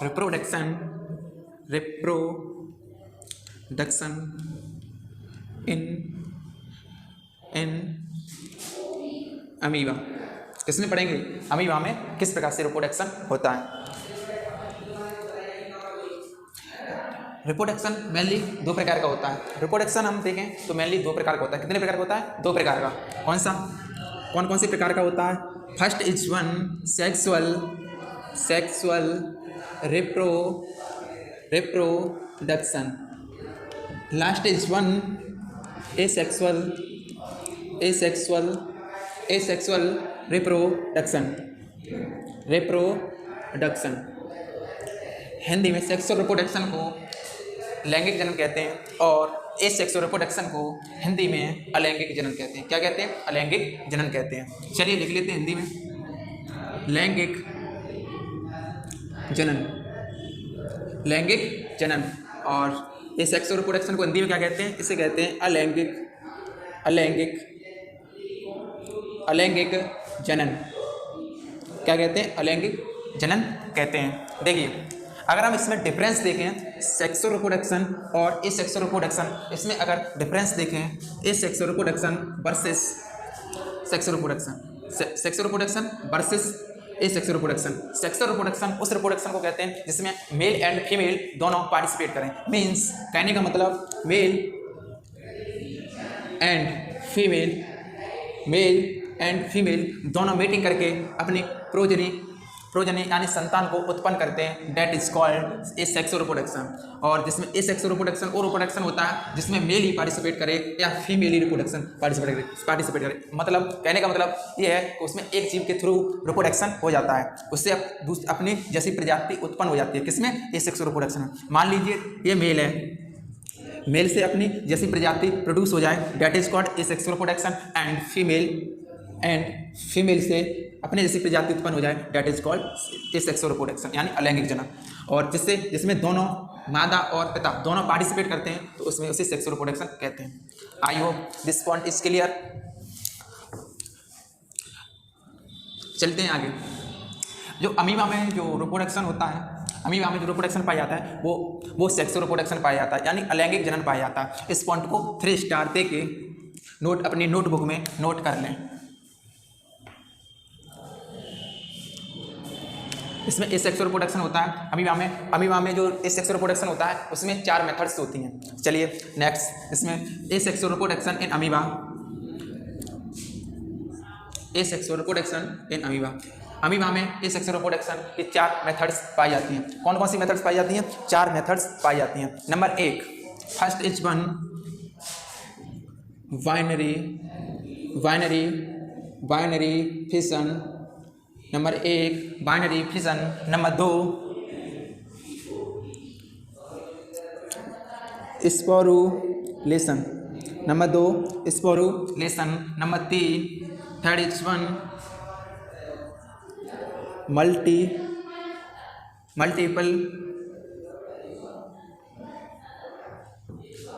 Reproduction in amoeba. किसमें पढ़ेंगे? Amoeba में किस प्रकार से रिप्रोडक्शन होता है। रिप्रोडक्शन मेनली दो प्रकार का होता है। रिप्रोडक्शन हम देखें तो मेनली दो प्रकार का होता है। कितने प्रकार का होता है? दो प्रकार का। कौन सा? कौन कौन से प्रकार का होता है? First is one sexual reproduction. Last is one asexual reproduction. Hindi में सेक्सुअल रिप्रोडक्शन को लैंगिक जनन कहते हैं और एसेक्सुअल रिप्रोडक्शन को हिंदी में अलैंगिक जनन कहते हैं। क्या कहते हैं? अलैंगिक जनन कहते हैं। चलिए लिख लेते हैं हिंदी में, लैंगिक जनन। और एसेक्सुअल रिप्रोडक्शन को हिंदी में क्या कहते हैं? इसे कहते हैं अलैंगिक जनन। क्या कहते हैं? अलैंगिक जनन कहते हैं। देखिए, अगर हम इसमें डिफरेंस देखें सेक्सुअल रिप्रोडक्शन और एसेक्सुअल रिप्रोडक्शन, इसमें अगर डिफरेंस देखें asexual reproduction versus sexual reproduction versus asexual reproduction. Sexual reproduction उस रिप्रोडक्शन को कहते हैं जिसमें मेल एंड फीमेल दोनों पार्टिसिपेट करें। मीन्स कहने का मतलब मेल एंड फीमेल दोनों मीटिंग करके अपनी प्रोजनी यानी संतान को उत्पन्न करते हैं। That is called asexual reproduction. और जिसमें एसेक्सुअल रिप्रोडक्शन वो रिप्रोडक्शन होता है जिसमें मेल ही पार्टिसिपेट करे या फीमेल ही रिप्रोडक्शन पार्टिसिपेट करे। मतलब कहने का मतलब ये है कि उसमें एक जीव के थ्रू रिप्रोडक्शन हो जाता है, उससे अपनी जैसी प्रजाति उत्पन्न हो जाती है। किसमें? एसेक्सुअल रिप्रोडक्शन में। मान लीजिए ये मेल है, मेल से अपनी जैसी प्रजाति प्रोड्यूस हो जाए, that is called asexual reproduction. And female से अपने जैसी प्रजाति उत्पन्न हो जाए, that is called asexual reproduction यानी अलैंगिक जनन। और जिसमें दोनों मादा और पिता दोनों पार्टिसिपेट करते हैं तो उसमें उसे सेक्सुअल रिप्रोडक्शन कहते हैं। I hope this point is clear. चलते हैं आगे। जो अमीबा में जो रिप्रोडक्शन होता है, अमीबा में जो रिप्रोडक्शन पाया जाता है वो सेक्सुअल रिप्रोडक्शन पाया जाता है यानी अलैंगिक जनन पाया जाता है। इस पॉइंट को 3 स्टार दे के अपनी नोटबुक में नोट कर लें। इसमें एसेक्सुअल रिप्रोडक्शन होता है अमीबा में जो एसेक्सुअल रिप्रोडक्शन होता है उसमें 4 मेथड्स होती हैं। चलिए नेक्स्ट, इसमें asexual reproduction in amoeba. Amoeba में एसेक्सुअल रिप्रोडक्शन की 4 मेथड्स पाई जाती हैं। कौन कौन सी मेथड्स पाई जाती हैं? 4 मेथड्स पाई जाती हैं। Number 1, first is one binary fission. Number 1 binary fission. Number 2 sporulation. Number 3 third is one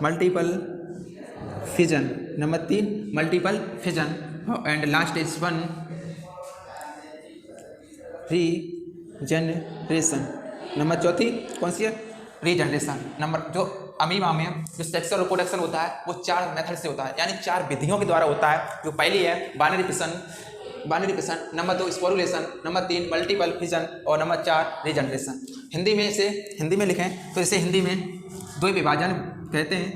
multiple fission. Number 3 multiple fission. And last is one regeneration. Number 4 कौन सी है? रीजनरेशन। नंबर जो अमीबा में जो sexual reproduction होता है वो 4 method से होता है यानी 4 विधियों के द्वारा होता है। जो पहली है binary fission, number 2 sporulation, number 3 multiple fission और नंबर 4 रीजनरेशन। हिंदी में लिखें तो इसे हिंदी में द्वैविभाजन कहते हैं।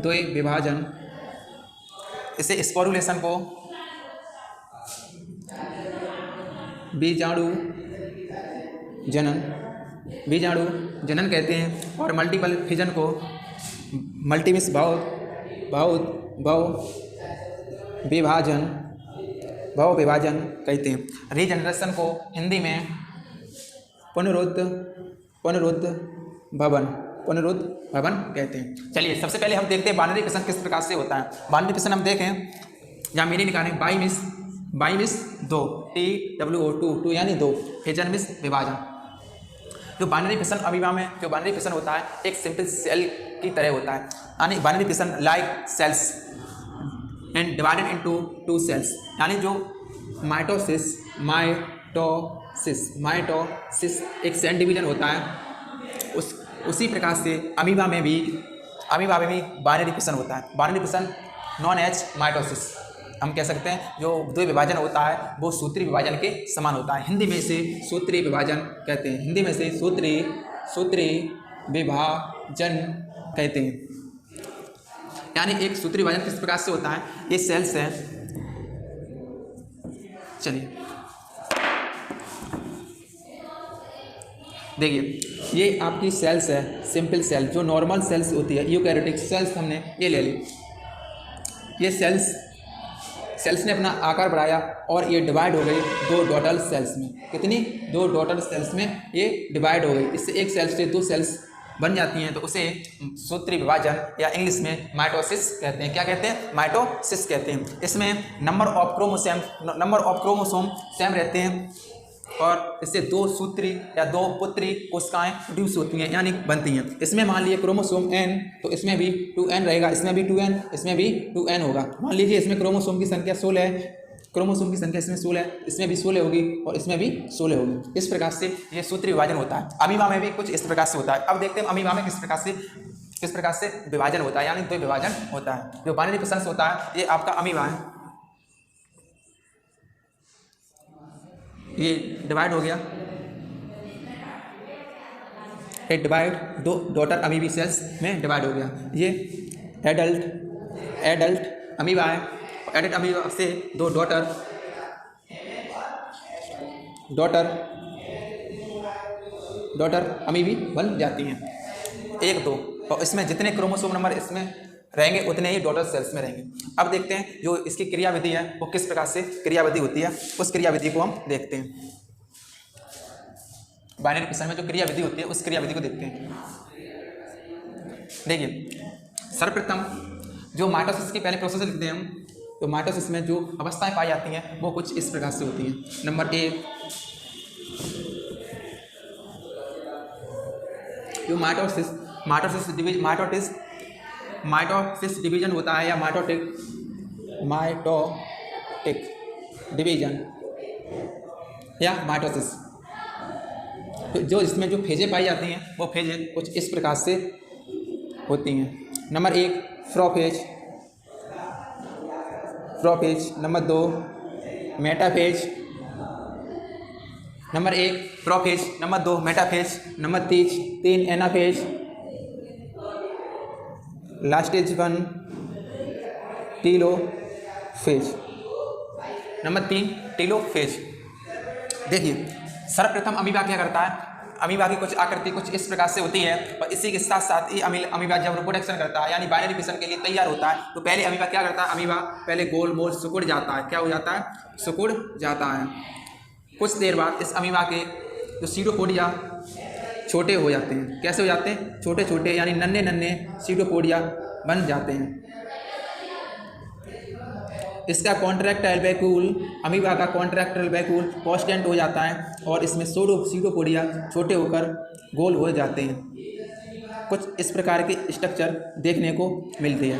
द्वैविभाजन। इसे स्पोरुलेशन को बीजाणु जनन कहते हैं और मल्टीपल फिजन को मल्टीमिस भाव विभाजन कहते हैं। रीजनरेशन को हिंदी में पुनरुद्ध भवन कहते हैं। चलिए सबसे पहले हम देखते हैं बाइनरी फिशन किस प्रकार से होता है। बाइनरी फिशन हम देखें, यहाँ मेरी निकालें, बाई मिस 2 TWO2 यानी 2, फिजन मिस विभाजन। जो बाइनरी फिशन अमीबा में जो बाइनरी फिशन होता है एक सिंपल सेल की तरह होता है यानी binary fission like cells and divided into 2 cells यानी जो माइटोसिस माइटोसिस एक सेल डिवीजन होता है। उसी प्रकार से अमीबा में भी बाइनरी फिशन होता है। Binary fission known as mitosis हम कह सकते हैं। जो द्वि विभाजन होता है वो सूत्री विभाजन के समान होता है। हिंदी में इसे सूत्री विभाजन कहते हैं। हिंदी में इसे सूत्री विभाजन कहते हैं। यानी एक सूत्री विभाजन किस प्रकार से होता है, ये सेल्स है। चलिए देखिए, ये आपकी सेल्स है, सिंपल सेल जो नॉर्मल सेल्स होती है, यूकैरियोटिक सेल्स हमने ये ले ली। ये सेल्स ने अपना आकार बढ़ाया और ये डिवाइड हो गई दो डॉटर सेल्स में। कितनी? दो डॉटर सेल्स में ये डिवाइड हो गई। इससे एक सेल से दो सेल्स बन जाती हैं, तो उसे सूत्री विभाजन या इंग्लिश में माइटोसिस कहते हैं। क्या कहते हैं? माइटोसिस कहते हैं। इसमें नंबर ऑफ क्रोमोसोम सेम रहते हैं और इससे दो सूत्री या दो पुत्री कोशिकाएं प्रोड्यूस होती हैं, यानी बनती हैं। इसमें मान लीजिए क्रोमोसोम n, तो इसमें भी 2n रहेगा, इसमें भी 2n, इसमें भी 2n होगा। मान लीजिए इसमें क्रोमोसोम की संख्या 16 है, क्रोमोसोम की संख्या इसमें 16 है, इसमें भी 16 होगी और इसमें भी 16 होगी। इस प्रकार से ये सूत्री विभाजन होता है। अमीबा में भी कुछ इस प्रकार से होता है। अब देखते हैं अमीबा में किस प्रकार से विभाजन होता है, यानी द्वि विभाजन होता है। जो बाइनरी फिशन होता है, ये आपका अमीबा है, ये डिवाइड हो गया, ये डिवाइड दो डॉटर अमीबी सेल्स में डिवाइड हो गया। ये एडल्ट अमीबा है। एडल्ट अमीबा से दो डॉटर अमीबी बन जाती हैं, एक दो, और इसमें जितने क्रोमोसोम नंबर इसमें रहेंगे उतने ही डॉटर सेल्स में रहेंगे। अब देखते हैं जो इसकी क्रियाविधि है वो किस प्रकार से क्रियाविधि होती है, उस क्रियाविधि को हम देखते हैं। बाइनरी फिशन में जो क्रियाविधि होती है उस क्रियाविधि को देखते हैं। देखिए, सर्वप्रथम जो माइटोसिस की पहले प्रोसेस लिखते हैं हम, तो माइटोसिस में जो अवस्थाएं पाई जाती हैं वो कुछ इस प्रकार से होती हैं। नंबर 1, जो माइटोसिस डिवीजन होता है या माइटोटिक डिवीजन या माइटोसिस, तो जो इसमें जो फेजें पाई जाती हैं वो फेजें कुछ इस प्रकार से होती हैं। Number 1 prophase, number 2 metaphase, number 1 prophase, number 2 metaphase, number 3 anaphase, last stage 1 telophase, number 3 telophase. देखिए, सर्वप्रथम अमीबा क्या करता है, अमीबा की कुछ आकृति कुछ इस प्रकार से होती है और इसी के साथ साथ ही अमीबा जब रिप्रोडक्शन करता है यानी बाइनरी फिशन के लिए तैयार होता है, तो पहले अमीबा क्या करता है, अमीबा पहले गोल मोल सिकुड़ जाता है। क्या हो जाता है? सिकुड़ जाता है। कुछ देर बाद इस अमीबा के जो सीडोपोडिया छोटे हो जाते हैं। कैसे हो जाते हैं? छोटे छोटे, यानी नन्हे नन्हे सीडोपोडिया बन जाते हैं। इसका कॉन्ट्रैक्टाइल वैक्यूल, अमीबा का कॉन्ट्रैक्टाइल वैक्यूल कांस्टेंट हो जाता है और इसमें सीडोपोडिया छोटे होकर गोल हो जाते हैं। कुछ इस प्रकार के स्ट्रक्चर देखने को मिलती है।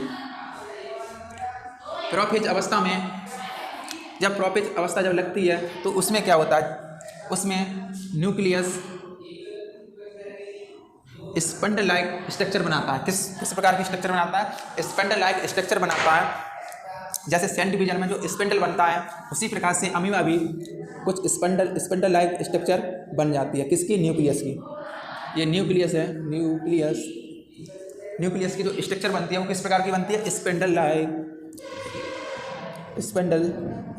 प्रोफेज अवस्था में जब लगती है तो उसमें क्या होता है, उसमें न्यूक्लियस स्पंडल लाइक स्ट्रक्चर बनाता है। किस प्रकार की स्ट्रक्चर बनाता है? स्पंडल लाइक स्ट्रक्चर बनाता है। जैसे सेल डिवीजन में जो स्पिंडल बनता है, उसी प्रकार से अमीबा भी कुछ स्पिंडल लाइक स्ट्रक्चर बन जाती है। किसकी? न्यूक्लियस की। ये न्यूक्लियस है, न्यूक्लियस की जो स्ट्रक्चर बनती है वो किस प्रकार की बनती है? स्पिंडल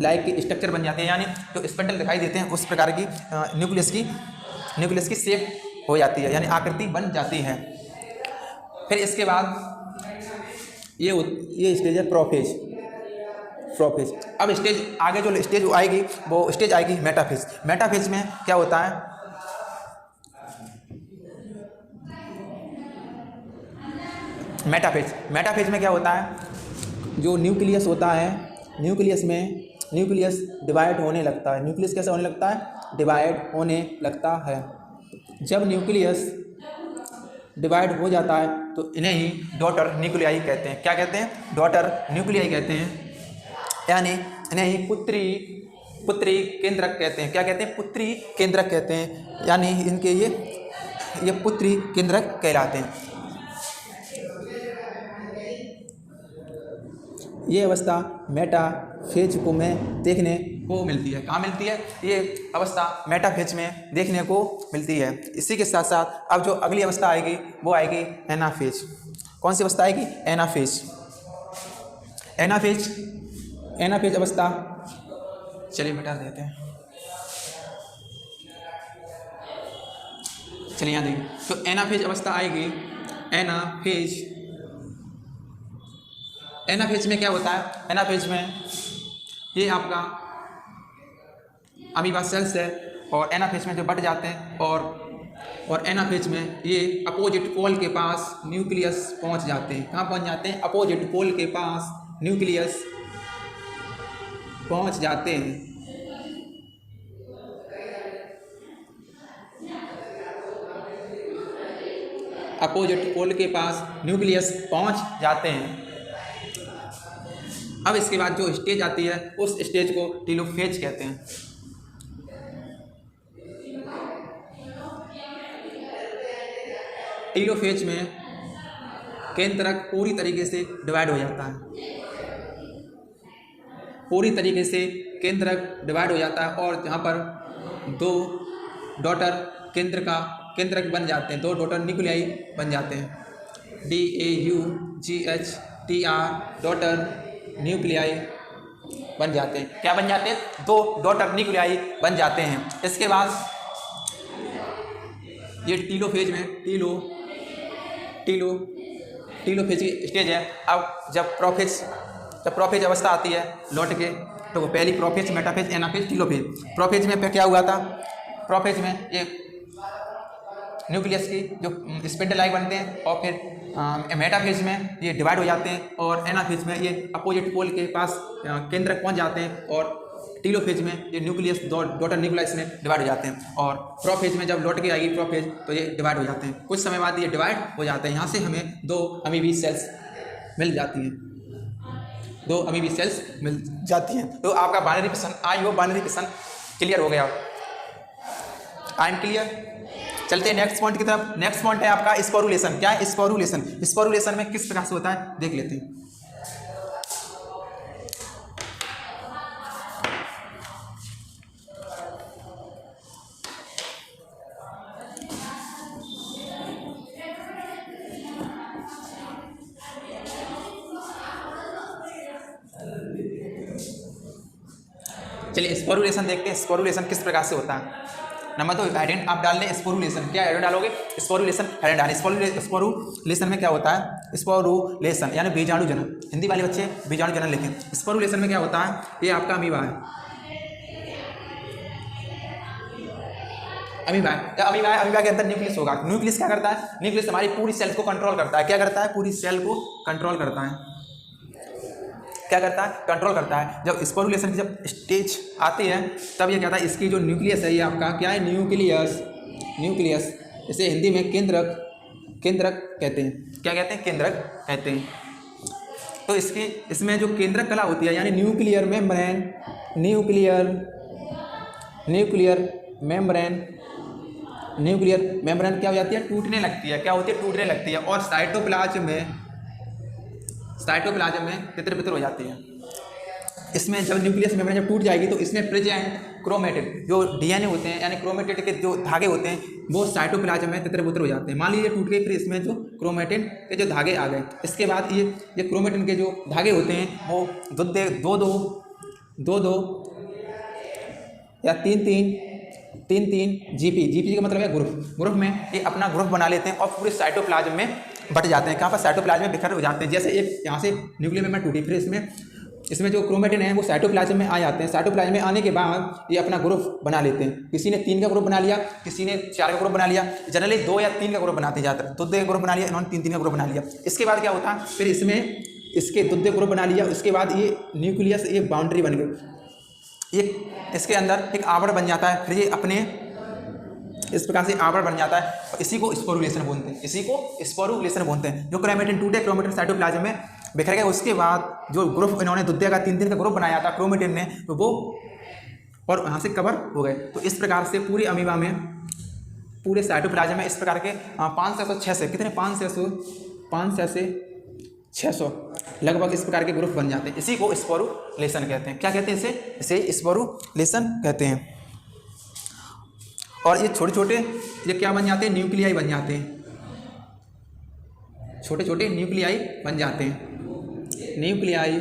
लाइक की स्ट्रक्चर बन जाती है, यानी जो स्पिंडल दिखाई देते हैं उस प्रकार की न्यूक्लियस की शेप हो जाती है, यानी आकृति बन जाती है। फिर इसके बाद ये स्टेज है प्रोफेज। अब स्टेज आगे जो स्टेज आएगी वो स्टेज आएगी मेटाफेज। मेटाफेज में क्या होता है? मेटाफेज में क्या होता है? जो न्यूक्लियस होता है, न्यूक्लियस डिवाइड होने लगता है। न्यूक्लियस कैसे होने लगता है? डिवाइड होने लगता है। जब न्यूक्लियस डिवाइड हो जाता है तो इन्हें ही डॉटर न्यूक्लियाई कहते हैं। क्या कहते हैं? डॉटर न्यूक्लियाई कहते हैं, यानी इन्हें ही पुत्री पुत्री केंद्रक कहते हैं। क्या कहते हैं? पुत्री केंद्रक कहते हैं, यानी इनके ये पुत्री केंद्रक कहलाते हैं। ये अवस्था मेटाफेज को में देखने को मिलती है। कहाँ मिलती है? ये अवस्था मेटाफेज में देखने को मिलती है। इसी के साथ साथ अब जो अगली अवस्था आएगी वो आएगी एनाफेज। कौन सी अवस्था आएगी? एनाफेज। एनाफेज अवस्था, चलिए मिटा देते हैं। चलिए यहाँ देखिए, तो एनाफेज अवस्था आएगी। एनाफेज में क्या होता है? एनाफेज में ये आपका अमीबा सेल्स है और एनाफेज में जो बट जाते हैं और एनाफेज में ये अपोजिट पोल के पास न्यूक्लियस पहुंच जाते हैं। कहाँ पहुंच जाते हैं? अपोजिट पोल के पास न्यूक्लियस पहुंच जाते हैं। अपोजिट पोल के पास न्यूक्लियस पहुंच जाते हैं। अब इसके बाद जो स्टेज आती है उस स्टेज को टीलोफेज कहते हैं। टीलोफेज में केंद्रक पूरी तरीके से डिवाइड हो जाता है। पूरी तरीके से केंद्रक डिवाइड हो जाता है और जहाँ पर दो डॉटर केंद्रक बन जाते हैं, दो डॉटर न्यूक्लियाई बन जाते हैं। DAUGHTR डॉटर न्यूक्लियाई बन जाते हैं। क्या बन जाते हैं? दो डॉटर न्यूक्लियाई बन जाते हैं। इसके बाद ये टीलोफेज में टीलोफेज की स्टेज है। अब जब प्रोफेज अवस्था आती है लौट के, तो पहली prophase, metaphase, anaphase, telophase. Prophase में क्या हुआ था? प्रोफेज में ये न्यूक्लियस की जो स्पिंडलाई बनते हैं और फिर मेटाफेज में ये डिवाइड हो जाते हैं और एनाफेज में ये अपोजिट पोल के पास केंद्रक पहुंच जाते हैं और टीलोफेज में ये न्यूक्लियस डॉटर न्यूक्लियस में डिवाइड हो जाते हैं और प्रोफेज में जब लौट के आएगी प्रोफेज तो ये डिवाइड हो जाते हैं। कुछ समय बाद ये डिवाइड हो जाते हैं। यहाँ से हमें दो अमीबी सेल्स मिल जाती हैं। तो आपका binary question, I hope binary question clear हो गया। I am clear. चलते हैं नेक्स्ट पॉइंट की तरफ। नेक्स्ट पॉइंट है आपका स्पोरुलेशन। क्या है? स्पोरुलेशन में किस प्रकार से होता है देख लेते हैं। चलिए स्पोरुलेशन देखते हैं। स्पोरुलेशन किस प्रकार से होता है। नंबर 2 हाइडेंट आप डाल लें स्पोरुलेशन। क्या हाइडेंट डालोगे? Sporulation hydrant. स्पोरुलेशन में क्या होता है? स्पोरुलेशन यानी बीजाणु जनन। हिंदी वाले बच्चे बीजाणु जनन लिखें। स्पोरुलेशन में क्या होता है? ये आपका अमीबा है। अमीबा के अंदर न्यूक्लियस होगा। न्यूक्लियस क्या करता है? न्यूक्लियस हमारी पूरी सेल को कंट्रोल करता है। क्या करता है? पूरी सेल को कंट्रोल करता है। क्या करता है? कंट्रोल करता है। जब स्पोरुलेशन की जब स्टेज आती है तब ये कहता है इसकी जो न्यूक्लियस है ये आपका क्या है? न्यूक्लियस। इसे हिंदी में केंद्रक कहते हैं। क्या कहते हैं? केंद्रक कहते हैं। तो इसमें जो केंद्रक कला होती है यानी न्यूक्लियर मेम्ब्रेन क्या हो जाती है? टूटने लगती है। क्या होती है? टूटने लगती है और साइटोप्लाज्म में तितर-बितर हो जाती है। इसमें जब न्यूक्लियस मेम्ब्रेन जब टूट जाएगी तो इसमें प्रेजेंट क्रोमेटिड जो डीएनए होते हैं यानी क्रोमेटिड के जो धागे होते हैं वो साइटोप्लाज्म में तितर-बितर हो जाते हैं। मान लीजिए टूट गई, फिर इसमें जो क्रोमेटिन के जो धागे आ गए, इसके बाद ये क्रोमेटिन के जो धागे होते हैं वो दो या तीन जीपी का मतलब है ग्रुप में ये अपना ग्रुप बना लेते हैं और पूरे साइटोप्लाज्म में बट जाते हैं। कहाँ पर? साइटोप्लाज्म में बिखर हो जाते हैं। जैसे एक यहाँ से न्यूक्लियर मेम्ब्रेन टूटी, फिर इसमें जो क्रोमेटिन है वो साइटोप्लाज्म में आ जाते हैं। साइटोप्लाज्म में आने के बाद ये अपना ग्रुप बना लेते हैं। किसी ने 3 का ग्रुप बना लिया, किसी ने 4 का ग्रुप बना लिया। जनरली 2 या 3 का ग्रुप बनाते जाते हैं। 2 का ग्रुप बना लिया इन्होंने, 3 का ग्रुप बना लिया। इसके बाद क्या होता है? फिर इसमें इसके 2 ग्रुप बना लिया। उसके बाद ये न्यूक्लियस एक बाउंड्री बन गई, इसके अंदर एक आवरण बन जाता है। फिर ये अपने इस प्रकार से आवरण बन जाता है और इसी को स्पोरुलेशन बोलते हैं। जो क्रोमेटिन टूटे, क्रोमेटिन साइटोप्लाज्म में बिखर गए, उसके बाद जो ग्रुप इन्होंने 2 का 3 का ग्रुप बनाया था क्रोमेटिन ने, तो वो और यहाँ से कवर हो गए। तो इस प्रकार से पूरी अमीबा में, पूरे साइटोप्लाज्म में इस प्रकार के 500 से 600 कितने 500 से 600 लगभग इस प्रकार के ग्रुप बन जाते हैं। इसी को स्पोरुलेशन कहते हैं। क्या कहते हैं इसे स्पोरुलेशन कहते हैं। और ये छोटे छोटे ये क्या बन जाते हैं, न्यूक्लियाई बन जाते हैं, छोटे छोटे न्यूक्लियाई बन जाते हैं। न्यूक्लियाई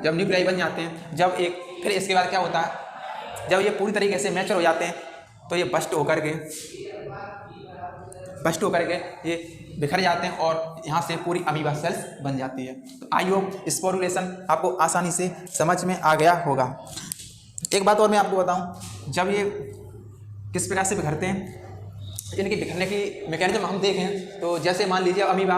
जब न्यूक्लियाई बन जाते हैं, जब एक फिर इसके बाद क्या होता है, जब ये पूरी तरीके से मैच्योर हो जाते हैं तो ये बस्ट होकर के ये बिखर जाते हैं और यहाँ से पूरी अमीबा सेल्स बन जाती है। तो आई होप स्पोरुलेशन आपको आसानी से समझ में आ गया होगा। एक बात और मैं आपको बताऊं, जब ये किस प्रकार से बिखरते हैं, इनके बिखरने की मैकेनिज्म हम देखें तो जैसे मान लीजिए अमीबा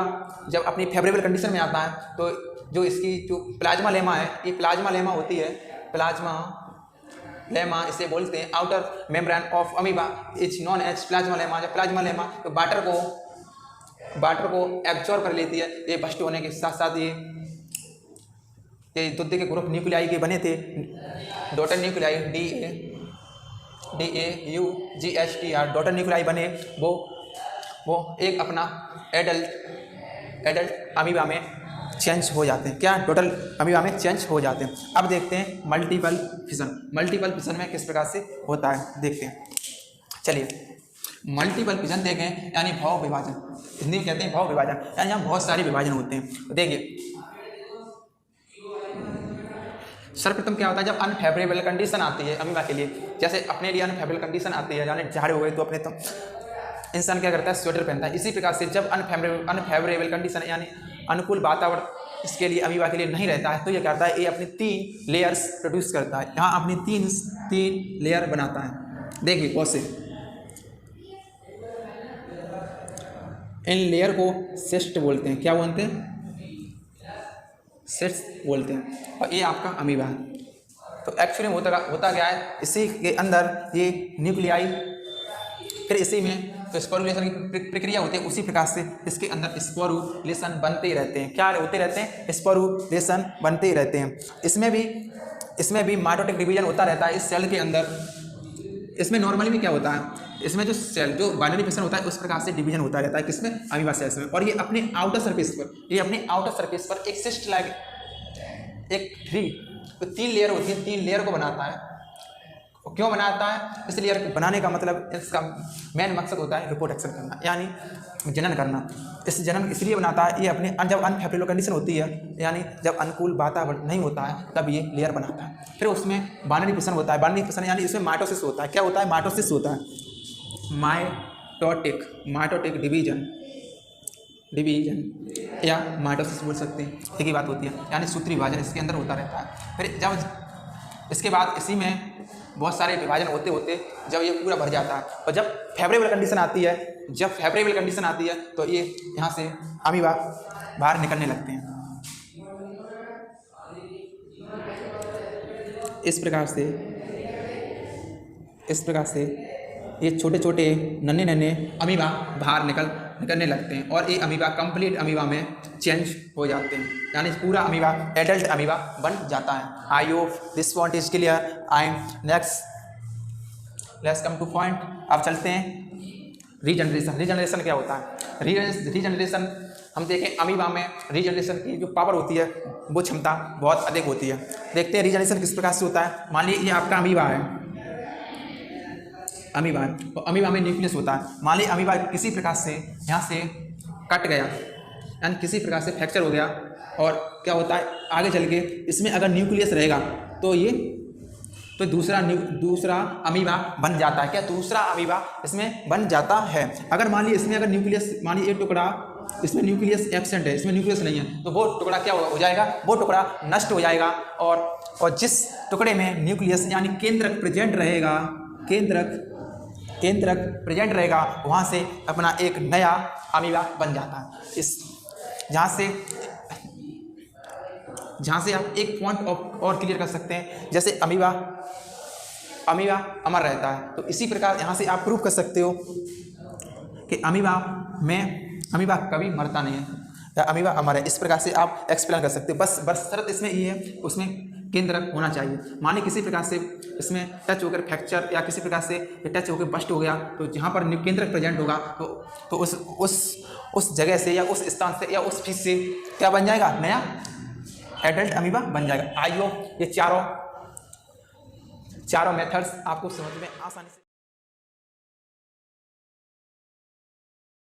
जब अपनी फेवरेबल कंडीशन में आता है तो जो इसकी जो प्लाज्मा लेमा है, ये प्लाज्मा लेमा होती है, प्लाज्मा लेमा इसे बोलते हैं, outer membrane of amoeba is known as plasmalemma. जब प्लाज्मा लेमा तो वाटर को एब्जॉर्ब कर लेती है। ये बस्ट होने के साथ साथ ये दूध के ग्रुप न्यूक्लियाई के बने थे, daughter nuclei DAUGHTR daughter nuclei बने, वो एक अपना एडल्ट अमीबा में चेंज हो जाते हैं। क्या टोटल अमीबा में चेंज हो जाते हैं। अब देखते हैं मल्टीपल फिशन में किस प्रकार से होता है, देखते हैं। चलिए मल्टीपल फिशन देखें यानी भाव विभाजन, हिंदी में कहते हैं भाव विभाजन, यानी यहाँ बहुत सारे विभाजन होते हैं। देखिए सर्वप्रथम क्या होता है, जब अनफेवरेबल कंडीशन आती है अमीबा के लिए, जैसे अपने लिए अनफेवरेबल कंडीशन आती है, यानी झाड़े हो गए तो अपने तो इंसान क्या करता है, स्वेटर पहनता है। इसी प्रकार से जब अनफेवरेबल कंडीशन यानी अनुकूल वातावरण इसके लिए अमीबा के लिए नहीं रहता है तो ये करता है, ये अपनी 3 लेयर्स प्रोड्यूस करता है। यहाँ अपनी तीन लेयर बनाता है। देखिए बहुत से इन लेयर को सिस्ट बोलते हैं। क्या बोलते हैं, सिस्ट बोलते हैं। और ये आपका अमीबा है। तो एक्चुअली होता क्या है, इसी के अंदर ये न्यूक्लियाई, फिर इसी में तो स्पोरुलेशन की प्रक्रिया होती है। उसी प्रकार से इसके अंदर स्पोरुलेशन बनते ही रहते हैं। क्या होते रहते हैं, स्पोरुलेशन बनते ही रहते हैं। इसमें भी माइटोटिक डिवीजन होता रहता है इस सेल के अंदर। इसमें नॉर्मली में क्या होता है, इसमें जो सेल जो बाइनरी फिशन होता है उस प्रकार से डिवीजन होता रहता है किसमें, अमीबा सेल्स में। और ये अपने आउटर सरफेस पर एक सिस्ट लाइक एक तो 3 लेयर होती है, 3 लेयर को बनाता है। क्यों बनाता है, इस लेयर को बनाने का मतलब इसका मेन मकसद होता है रिप्रोडक्शन करना, यानी जनन करना। इस जनन इसलिए बनाता है, ये अपने जब अनफेवरेबल कंडीशन होती है, यानी जब अनुकूल वातावरण नहीं होता है तब ये लेयर बनाता है। फिर उसमें बाइनरी फिशन होता है। बाइनरी फिशन यानी इसमें माइटोसिस होता है। क्या होता है, माइटोसिस होता है, माइटोटिक डिवीजन या माइटोसिस बोल सकते हैं, एक ही बात होती है, यानी सूत्री विभाजन इसके अंदर होता रहता है। फिर जब इसके बाद इसी में बहुत सारे विभाजन होते होते जब ये पूरा भर जाता है और जब फेवरेबल कंडीशन आती है तो ये यहाँ से अमीबा बाहर निकलने लगते हैं। इस प्रकार से ये छोटे छोटे नन्हे अमीबा बाहर निकलने लगते हैं और ये अमीबा कंप्लीट अमीबा में चेंज हो जाते हैं, यानी पूरा अमीबा एडल्ट अमीबा बन जाता है। I hope this point is clear. I next let's come two point. अब चलते हैं रीजनरेशन क्या होता है। रीजनरेशन हम देखें, अमीबा में रीजनरेशन की जो पावर होती है वो क्षमता बहुत अधिक होती है। देखते हैं रीजनरेशन किस प्रकार से होता है। मान लीजिए ये आपका अमीबा है, तो अमीबा में न्यूक्लियस होता है। मान लीजिए अमीबा किसी प्रकार से यहाँ से कट गया, यानी किसी प्रकार से फ्रैक्चर हो गया, और क्या होता है आगे चल के इसमें अगर न्यूक्लियस रहेगा तो दूसरा अमीबा बन जाता है। क्या दूसरा अमीबा इसमें बन जाता है। अगर मान लीजिए इसमें अगर न्यूक्लियस, मान लीजिए एक टुकड़ा इसमें न्यूक्लियस एब्सेंट है, इसमें न्यूक्लियस नहीं है, तो वो टुकड़ा क्या हो जाएगा, वो टुकड़ा नष्ट हो जाएगा। और जिस टुकड़े में न्यूक्लियस यानी केंद्रक प्रेजेंट रहेगा वहाँ से अपना एक नया अमीबा बन जाता है। जहाँ से आप एक पॉइंट और क्लियर कर सकते हैं, जैसे अमीबा अमर रहता है, तो इसी प्रकार यहाँ से आप प्रूव कर सकते हो कि अमीबा कभी मरता नहीं है या अमीबा अमर है। इस प्रकार से आप एक्सप्लेन कर सकते हो। बस शर्त इसमें ये है, उसमें केंद्रक होना चाहिए। माने किसी प्रकार से इसमें टच होकर फ्रैक्चर या किसी प्रकार से टच होकर बस्ट हो गया, तो जहाँ पर केंद्रक प्रेजेंट होगा तो उस जगह से या उस स्थान से या उस फीस से क्या बन जाएगा, नया एडल्ट अमीबा बन जाएगा। आई होप ये चारों मेथड्स आपको समझ में आसानी से